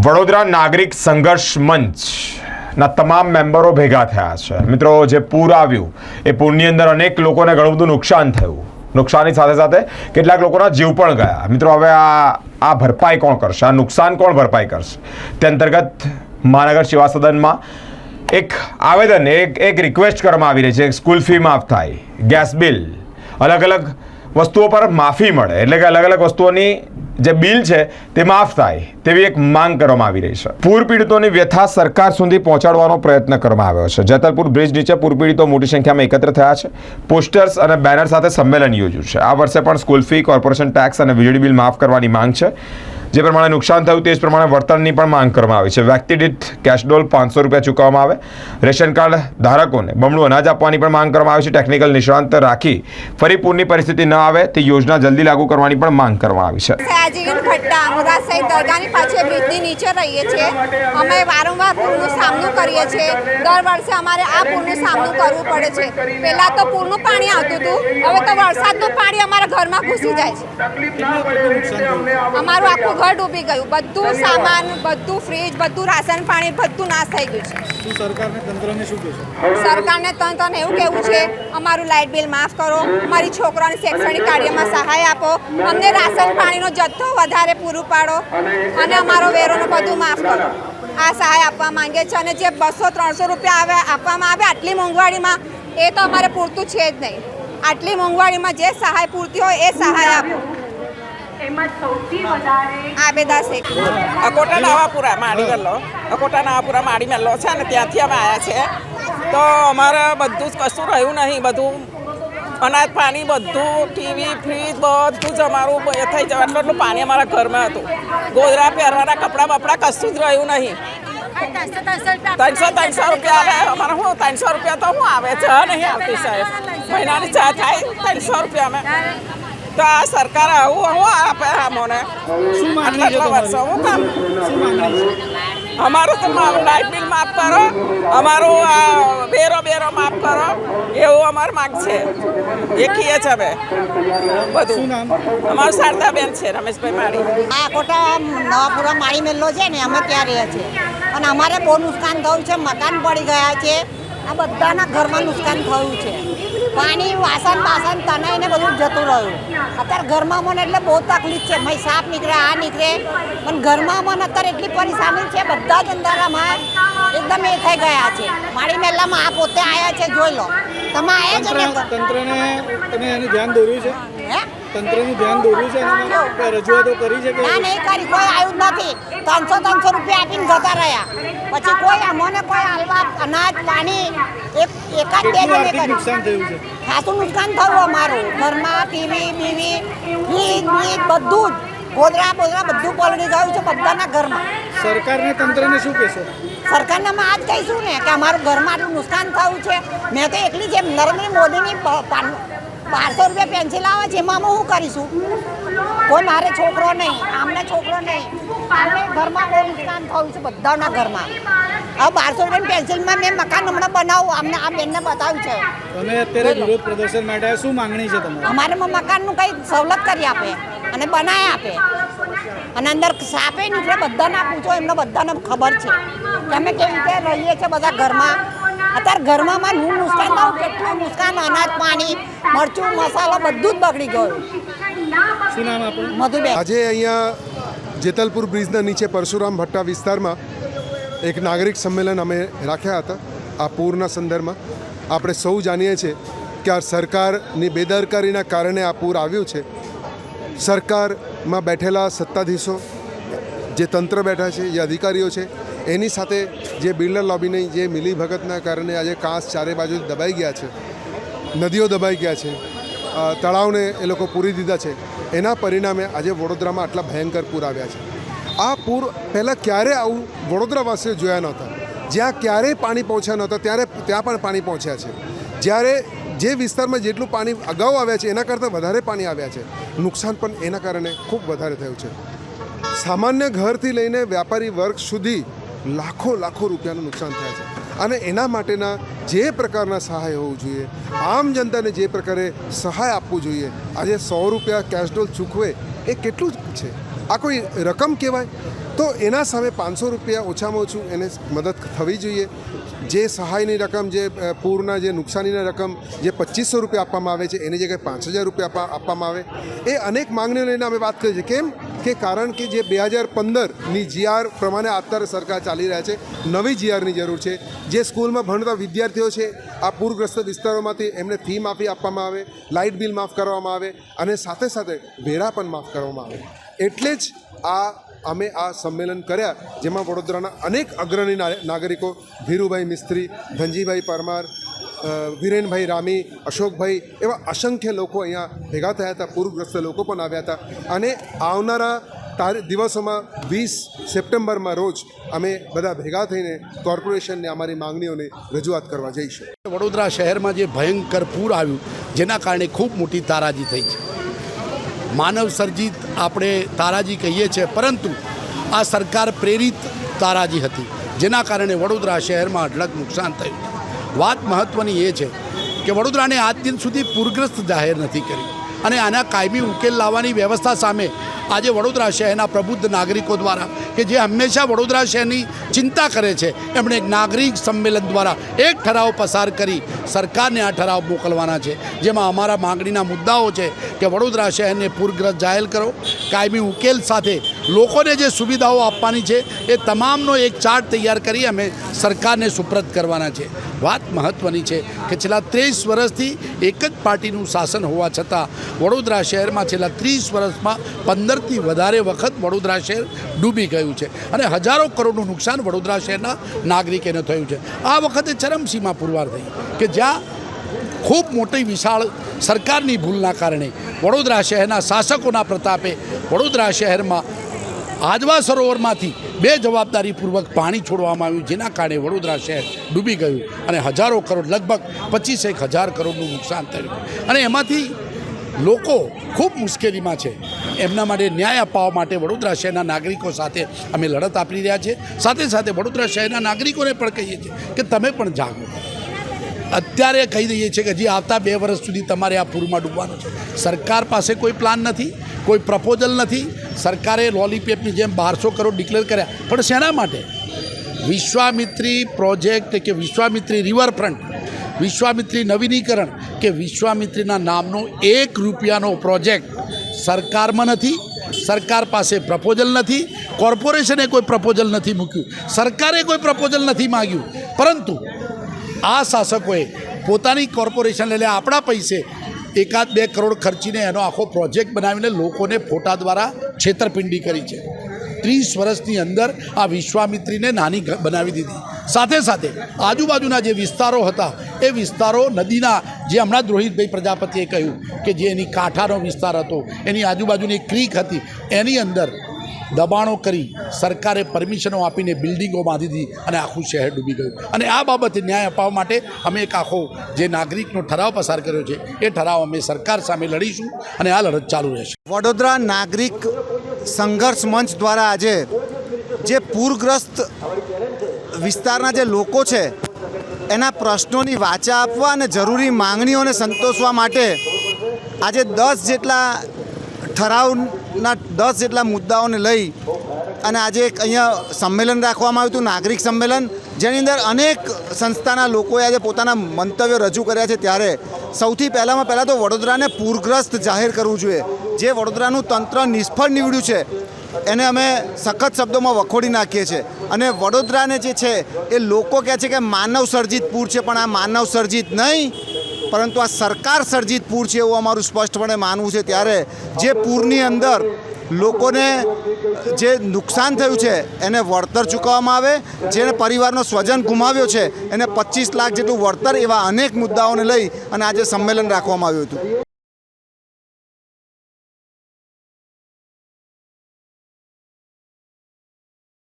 વડોદરા નાગરિક સંઘર્ષ મંચના તમામ મેમ્બરો ભેગા થયા છે। મિત્રો, જે પૂર આવ્યું એ પૂરની અંદર અનેક લોકોને ઘણું બધું નુકસાન થયું। નુકસાનની સાથે સાથે કેટલાક લોકોના જીવ પણ ગયા। મિત્રો, હવે આ ભરપાઈ કોણ કરશે? આ નુકસાન કોણ ભરપાઈ કરશે? તે અંતર્ગત મહાનગર સેવા સદનમાં એક આવેદન એક રિક્વેસ્ટ કરવામાં આવી રહી છે। સ્કૂલ ફી માફ થાય, ગેસ બિલ, અલગ અલગ વસ્તુઓ પર માફી મળે, એટલે કે અલગ અલગ વસ્તુઓની જે બિલ છે તે માફ થાય તેવી એક માંગ કરવામાં આવી રહી છે। પૂર પીડિતોની વ્યથા સરકાર સુધી પહોંચાડવાનો પ્રયત્ન કરવામાં આવ્યો છે। જેતલપુર બ્રિજ નીચે પૂર પીડિતો મોટી સંખ્યામાં એકત્ર થયા છે। પોસ્ટર્સ અને બેનર સાથે સંમેલન યોજ્યું છે। આ વર્ષે પણ સ્કૂલ ફી, કોર્પોરેશન ટેક્સ અને વીજળી બિલ માફ કરવાની માંગ છે। જે પ્રમાણે નુકસાન થયું તે જ પ્રમાણે વળતરની પણ માંગ કરવામાં આવી છે। વ્યક્તિ દીઠ કેશ ડોલ 500 રૂપિયા ચૂકવવામાં આવે। રેશન કાર્ડ ધારકોને બમણું અનાજ આપવાની પણ માંગ કરવામાં આવી છે। ટેકનિકલ નિષ્ણાંત રાખી ફરી પૂરની પરિસ્થિતિ ન આવે તે યોજના જલ્દી લાગુ કરવાની પણ માંગ કરવામાં આવી છે। સયાજીગંજ ભટ્ટા અમુરા સહિત દરગાહની પાછળ બ્રિજની નીચે રહીએ છીએ। અમે વારંવાર પૂરનો સામનો કરીએ છીએ। દર વર્ષે અમારે આ પૂરનો સામનો કરવું પડે છે। પહેલાં તો પૂરનું પાણી આવતું હતું, હવે તો વરસાદનું પાણી અમારા ઘરમાં ઘૂસી જાય છે। અમારું આખું ઘર ડૂબી ગયું। બધું સામાન, બધું ફ્રીજ, બધું રાશન પાણી બધું નાશ થઈ ગયું છે। સરકારને તંત્રને એવું કહેવું છે, અમારું લાઇટ બિલ માફ કરો, અમારી છોકરાઓની શૈક્ષણિક કાર્યમાં સહાય આપો, અમને રાશન પાણીનો જથ્થો વધારે પૂરું પાડો અને અમારો વેરોનું બધું માફ કરો। આ સહાય આપવા માંગે છે। અને જે 200-300 રૂપિયા આપવામાં આવે આટલી મોંઘવારીમાં, એ તો અમારે પૂરતું છે જ નહીં। આટલી મોંઘવારીમાં જે સહાય પૂરતી હોય એ સહાય આપો। આબેદા શેખ, અકોટા નવાપુરા માડી મેલ્લો, અકોટા નવાપુરા માડી મેલ્લો છે ને ત્યાંથી અમે આવ્યા છે। તો અમારે બધું જ કશું રહ્યું નહીં। બધું અનાજ પાણી, બધું ટીવી, ફ્રીજ બધું જ અમારું એ થઈ જાય એટલું પાણી અમારા ઘરમાં હતું। ગોદરા પહેરવાના કપડાં બપડા કશું જ રહ્યું નહીં। 300 રૂપિયા આવે અમારે। શું 300 રૂપિયા તો શું આવે? ચા નહીં આવતી સાહેબ, મહિનાની ચા થાય 300 રૂપિયા અમે। તો આ સરકાર આવું આપે અમને આટલા વર્ષો શું કામ? અમારું તો લાઇટ બિલ માફ કરો, અમારું બેરો માફ કરો, એવું અમારી માંગ છે। એ કહીએ છે હવે બધું। અમારું શારદાબેન છે, રમેશભાઈ માળી। આ કોટા નવાપુરા માળી મેલ્લો છે ને, અમે ત્યાં રહીએ છીએ અને અમારે બહુ નુકસાન થયું છે। મકાન પડી ગયા છે। આ બધાના ઘરમાં નુકસાન થયું છે। પાણી, વાસણ બાસણ તનાઈને બધું જતું રહ્યું। અત્યારે ઘરમાં મને એટલે બહુ તકલીફ છે। મેં સાપ નીકળે, આ નીકળે, પણ ઘરમાં મને અત્યારે એટલી પરેશાની છે। બધા જ અંધારામાં એકદમ એ થઈ ગયા છે। મારી મહેલામાં આ પોતે આવ્યા છે, જોઈ લો તમે આવ્યા છો ને? તંત્રને તમે એનું ધ્યાન દોર્યું છે? તંત્રનું ધ્યાન દોર્યું છે? રજૂઆતો કરી છે? ના, નહીં કરી, કોઈ આવ્યું જ નથી। 300 રૂપિયા આપીને જતા રહ્યા। પછી કોઈ અમને કોઈ હાલવા અનાજ પાણી એકાદ બે જણે કર્યું। નુકસાન થયું છે? ખાસું નુકસાન થયું અમારું। ઘરમાં ટીવી બીવી, ફ્રીજ બધું જ, ગોદરા બોદરા બધું પલળી ગયું છે બધાના ઘરમાં। સરકારને તંત્રને શું કહેશો? સરકારને અમે આ જ કહીશું ને કે અમારું ઘરમાં આટલું નુકસાન થયું છે। મેં તો એકલી જેમ નરેન્દ્ર મોદીની 1200 રૂપિયા પેન્સિલ આવે છે, એમાં અમે શું કરીશું? કોઈ મારે છોકરો નહીં, આમને છોકરો નહીં, આમને ઘરમાં બહુ નુકસાન થયું છે બધાના ઘરમાં। હવે 1200 રૂપિયાની પેન્સિલમાં મેં મકાન હમણાં બનાવું, અમને આ બેનને બતાવ્યું છે। તમે અત્યારે વિરોધ પ્રદર્શન માટે શું માંગણી છે તમારી? અમારે મકાનનું કંઈ સવલત કરી આપે અને બનાવી આપે। અને અંદર સાપે નીકળે, બધાના પૂછો, એમને બધાને ખબર છે કે અમે કેવી રીતે રહીએ છીએ બધા ઘરમાં। અત્યારે ઘરમાં નુકસાન થયું, કેટલું નુકસાન, અનાજ પાણી, મરચું મસાલો બધું જ બગડી ગયું। શું નામ આપણું? મધુબેન। આજે અહીંયા જેતલપુર બ્રિજના નીચે પરશુરામ ભટ્ટા વિસ્તારમાં એક નાગરિક સંમેલન અમે રાખ્યા હતા। આ પૂરના સંદર્ભમાં આપણે સૌ જાણીએ છીએ કે આ સરકારની બેદરકારીના કારણે આ પૂર આવ્યું છે। સરકારમાં બેઠેલા સત્તાધીશો, જે તંત્ર બેઠા છે, જે અધિકારીઓ છે, એની સાથે જે બિલ્ડર લોબીની જે મિલીભગતના કારણે આજે કાંસ ચારે બાજુ દબાઈ ગયા છે, નદીઓ દબાઈ ગયા છે, તળાવને એ લોકો પૂરી દીધા છે। એના પરિણામે આજે વડોદરામાં આટલા ભયંકર પૂર આવ્યા છે। આ પૂર પહેલાં ક્યારે આવું વડોદરાવાસીઓ જોયા નહોતા। જ્યાં ક્યારેય પાણી પહોંચ્યા નહોતા ત્યાં પણ પાણી પહોંચ્યા છે। જ્યારે જે વિસ્તારમાં જેટલું પાણી અગાઉ આવ્યા છે એના કરતાં વધારે પાણી આવ્યા છે। નુકસાન પણ એના કારણે ખૂબ વધારે થયું છે। સામાન્ય ઘરથી લઈને વ્યાપારી વર્ગ સુધી લાખો રૂપિયાનું નુકસાન થયા છે। અને એના માટેના જે પ્રકારના સહાય હોવું જોઈએ, આમ જનતાને જે પ્રકારે સહાય આપવું જોઈએ, આજે 100 રૂપિયા કેશ ડોલ ચૂકવે એ કેટલું છે? આ કોઈ રકમ કહેવાય? તો એના સામે 500 રૂપિયા ઓછામાં ઓછું એને મદદ થવી જોઈએ. જે સહાયની રકમ, જે પૂરના જે નુકસાનીની રકમ જે 2500 રૂપિયા આપવામાં આવે છે એની જગ્યાએ 5000 રૂપિયા આપવામાં આવે. એ અનેક માંગણીઓ લઈને અમે વાત કરીએ છીએ. કેમ કે કારણ કે જે 2015ની GR પ્રમાણે અત્યારે સરકાર ચાલી રહ્યા છે, નવી GRની જરૂર છે. જે સ્કૂલમાં ભણતા વિદ્યાર્થીઓ છે આ પૂરગ્રસ્ત વિસ્તારોમાંથી એમને ફી માફી આપવામાં આવે, લાઇટ બિલ માફ કરવામાં આવે અને સાથે સાથે વેરા પણ માફ કરવામાં આવે. એટલે જ અમે આ સંમેલન કર્યા, જેમાં વડોદરાના અનેક અગ્રણી નાગરિકો, ધીરુભાઈ મિસ્ત્રી, ધનજીભાઈ પરમાર, વિરેનભાઈ રામી, અશોકભાઈ, એવા અસંખ્ય લોકો અહીંયા ભેગા થયા હતા. પૂરગ્રસ્ત લોકો પણ આવ્યા હતા. અને આવનારા દિવસોમાં 20 સપ્ટેમ્બરમાં રોજ અમે બધા ભેગા થઈને કોર્પોરેશનને અમારી માંગણીઓને રજૂઆત કરવા જઈશું. વડોદરા શહેરમાં જે ભયંકર પૂર આવ્યું, જેના કારણે ખૂબ મોટી તારાજી થઈ છે. માનવ સર્જિત આપણે તારાજી કહીએ છીએ, પરંતુ આ સરકાર પ્રેરિત તારાજી હતી, જેના કારણે વડોદરા શહેરમાં અઢળક નુકસાન થયું. વાત મહત્ત્વની એ છે કે વડોદરાને આજ દિન સુધી પૂરગ્રસ્ત જાહેર નથી કરી અને આના કાયમી ઉકેલ લાવવાની વ્યવસ્થા સામે આજે વડોદરા શહેરના પ્રબુદ્ધ નાગરિકો દ્વારા, કે જે હંમેશા વડોદરા શહેરની ચિંતા કરે છે, એમણે એક નાગરિક સંમેલન દ્વારા એક ઠરાવ પસાર કરી સરકારને આ ઠરાવ મોકલવાના છે, જેમાં અમારા માંગણીના મુદ્દાઓ છે કે વડોદરા શહેરને પૂરગ્રસ્ત જાહેર કરો, કાયમી ઉકેલ સાથે લોકોને જે સુવિધાઓ આપવાની છે એ તમામનો એક ચાર્ટ તૈયાર કરી અમે સરકારને સુપ્રત કરવાના છે. વાત મહત્ત્વની છે કે છેલ્લા 30 વર્ષથી એક જ પાર્ટીનું શાસન હોવા છતાં વડોદરા શહેરમાં છેલ્લા 30 વર્ષમાં 15થી વધારે વખત વડોદરા શહેર ડૂબી ગયું છે અને હજારો કરોડનું નુકસાન વડોદરા શહેરના નાગરિકોને થયું છે. આ વખતે ચરમસીમા પુરવાર થઈ કે જ્યાં ખૂબ મોટી વિશાળ સરકારની ભૂલના કારણે વડોદરા શહેરના શાસકોના પ્રતાપે વડોદરા શહેરમાં આજવા સરોવરમાંથી બેજવાબદારીપૂર્વક પાણી છોડવામાં આવ્યું, જેના કારણે વડોદરા શહેર ડૂબી ગયું અને હજારો કરોડ, લગભગ 25,000 કરોડનું નુકસાન થયું. અને એમાંથી લોકો ખૂબ મુશ્કેલીમાં છે. એમના માટે ન્યાય અપાવવા માટે વડોદરા શહેરના નાગરિકો સાથે અમે લડત આપી રહ્યા છીએ. સાથે સાથે વડોદરા શહેરના નાગરિકોને પણ કહીએ છીએ કે તમે પણ જાગો. અત્યારે કહી દઈએ છીએ કે હજી આવતા 2 વર્ષ સુધી તમારે આ પૂરમાં ડૂબવાનું છે. સરકાર પાસે કોઈ પ્લાન નથી, કોઈ પ્રપોઝલ નથી. સરકારે લોલીપોપની જેમ 1200 કરોડ ડિક્લેર કર્યા, પણ શેના માટે? વિશ્વામિત્રી પ્રોજેક્ટ કે વિશ્વામિત્રી રિવરફ્રન્ટ, વિશ્વામિત્રી નવીનીકરણ કે વિશ્વામિત્રીના નામનો 1 રૂપિયાનો પ્રોજેક્ટ સરકારમાં નથી. સરકાર પાસે પ્રપોઝલ નથી. કોર્પોરેશને કોઈ પ્રપોઝલ નથી મૂક્યું. સરકારે કોઈ પ્રપોઝલ નથી માગ્યું. પરંતુ આ શાસકોએ પોતાની કોર્પોરેશન એટલે આપણા પૈસે 1-2 કરોડ ખર્ચીને એનો આખો પ્રોજેક્ટ બનાવીને લોકોને ફોટા દ્વારા છેતરપિંડી કરી છે. 30 વર્ષની અંદર આ વિશ્વામિત્રીને નાની બનાવી દીધી. સાથે સાથે આજુબાજુના જે વિસ્તારો હતા એ વિસ્તારો નદીના, જે હમણાં જ રોહિતભાઈ પ્રજાપતિએ કહ્યું કે જે એની કાંઠાનો વિસ્તાર હતો, એની આજુબાજુની ક્રીક હતી, એની અંદર દબાણો કરી સરકારે પરમિશનો આપીને બિલ્ડિંગો બાંધી દીધી અને આખું શહેર ડૂબી ગયું. અને આ બાબતે ન્યાય અપાવવા માટે અમે એક આખો જે નાગરિકનો ઠરાવ પસાર કર્યો છે એ ઠરાવ અમે સરકાર સામે લડીશું અને આ લડત ચાલુ રહેશે. વડોદરા નાગરિક સંઘર્ષ મંચ દ્વારા આજે જે પૂરગ્રસ્ત વિસ્તારના જે લોકો છે એના પ્રશ્નોની વાચા આપવા અને જરૂરી માંગણીઓને સંતોષવા માટે આજે 10 જેટલા ઠરાવના 10 જેટલા મુદ્દાઓને લઈ અને આજે એક અહીંયા સંમેલન રાખવામાં આવ્યું હતું, નાગરિક સંમેલન, જેની અંદર અનેક સંસ્થાના લોકોએ આજે પોતાના મંતવ્યો રજૂ કર્યા છે. ત્યારે સૌથી પહેલાં તો વડોદરાને પૂરગ્રસ્ત જાહેર કરવું જોઈએ. જે વડોદરાનું તંત્ર નિષ્ફળ નીવડ્યું છે એને અમે સખત શબ્દોમાં વખોડી નાખીએ છીએ. અને વડોદરાને જે છે એ લોકો કહે છે કે માનવ સર્જિત પૂર છે, પણ આ માનવ સર્જિત નહીં, પરંતુ આ સરકાર સર્જિત પૂર છે એવું અમારું સ્પષ્ટપણે માનવું છે. ત્યારે જે પૂરની અંદર લોકોને જે નુકસાન થયું છે એને વળતર ચૂકવવામાં આવે, જેને પરિવારનો સ્વજન ગુમાવ્યો છે એને 25 લાખ જેટલું વળતર, એવા અનેક મુદ્દાઓને લઈ અને આજે સંમેલન રાખવામાં આવ્યું હતું.